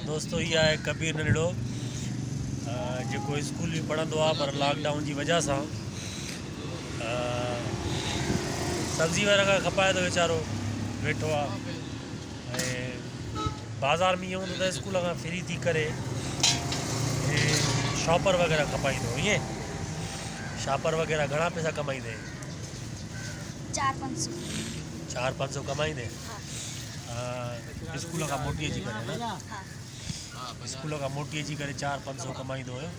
दोस्तों ये है कबीर नंढड़ो जो स्कूल भी पढ़ंदो आहे पर लॉकडाउन की वजह से सब्जी वगैरह खपाए तो वीचारो वेठो आहे। बाज़ार में ईअं हूंदो त स्कूल खां फ्री थी करे शॉपर वगैरह खपाईंदो। ईअं शॉपर वगैरह घणा पैसा कमाईंदे? 400-500 कमाईंदे स्कूल का मोटी अची करे न? स्कूल का मोटी अची करे 400-500 कमाईंदो हुयो।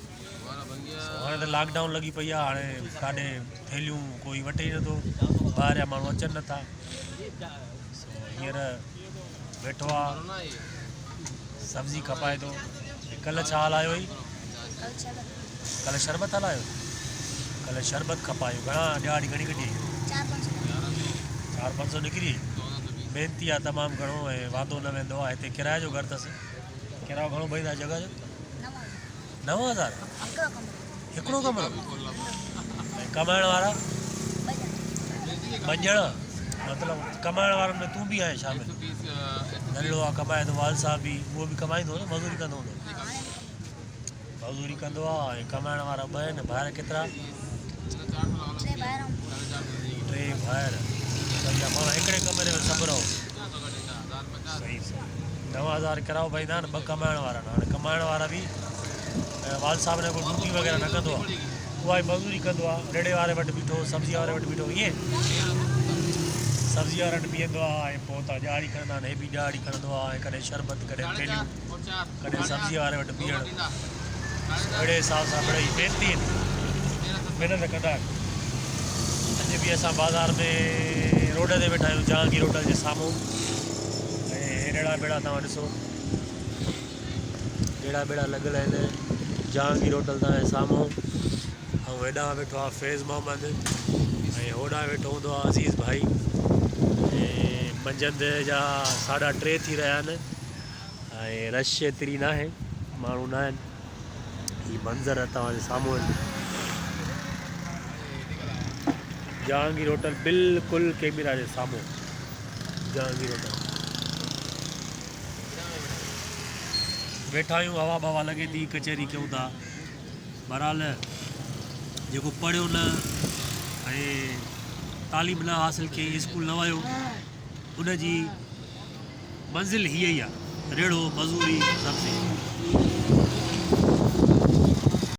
हाणे त लॉकडाउन लगी पई आहे, हाणे काॾे थैलियूं कोई वठे ही नथो, ॿाहिरि जा माण्हू अचनि नथा। हींअर वेठो आहे सब्जी खपाए थो। कल्ह छा हलायो हुई? कल्ह शरबत हलायो? कल्ह शरबत खपायो। घणा ॾियारी घणी कढी? 400-500 निकिरी। महिनती आहे तमामु घणो ऐं वांदो न वेंदो आहे। हिते किराए जो घरु अथसि। किरायो घणो भरींदा जॻह जो? 9,000 हिकिड़ो कमरो? ऐं कमाइण वारा 2 ॼणा? मतिलबु कमाइण वारनि में तूं बि आहीं शामिल? नंढड़ो आहे कमाए थो, वाल साहब बि उहो बि कमाईंदो न, मज़ूरी कंदो हूंदो? मज़ूरी कंदो आहे ऐं कमाइण वारा 2 आहिनि। ॿाहिरि केतिरा? 3 ॿाहिरि। सही आहे, माना हिकिड़े कमरे में सभु रहो। सही 9,000 किरायो भरींदा आहिनि, 2 कमाइण वारा आहिनि। हाणे कमाइण वारा बि वाल साहब ने को ड्यूटी वग़ैरह न कंदो आहे, उहा ई मज़ूरी कंदो आहे। रेड़े वारे वटि बीठो, सब्जी वारे वटि बीठो, ईअं सब्जी वारे वटि बीहंदो आहे ऐं पोइ हुतां ॾियारी खणंदा आहिनि। हे बि ॾियारी खणंदो आहे, कॾहिं शरबत, कॾहिं थैलियूं, कॾहिं सब्जी वारे वटि बीहणु। अहिड़े हिसाब सां मिड़ई महिनती आहिनि, महिनत कंदा आहिनि। अॼु बि असां बाज़ार में रोड ते वेठा आहियूं, जहांगीर होटल जे साम्हूं। ऐं रेड़ा बेड़ा तव्हां ॾिसो, रेड़ा बेड़ा लॻियल आहिनि जहांगीर होटल तव्हांजे साम्हूं। ऐं हेॾां वेठो आहे फैज़ मोहम्मद ऐं होॾां वेठो हूंदो आहे अज़ीज़ भाई। ऐं मंझंदि जा 3:30 थी रहिया आहिनि ऐं रश एतिरी न आहे, माण्हू न आहिनि। हीअ मंज़र तव्हांजे साम्हूं आहिनि। जहांगीर होटल बिल्कुलु कैमरा जे साम्हूं। जहांगीर होटल वेठा आहियूं, हवा बवा लॻे थी, कचहरी कयूं था। बहरहाल जेको पढ़ियो न ऐं तालीम न हासिलु कयईं, स्कूल न वियो, उनजी मंज़िल हीअ ई आहे, रेड़ो, मज़ूरी, सब्ज़ी।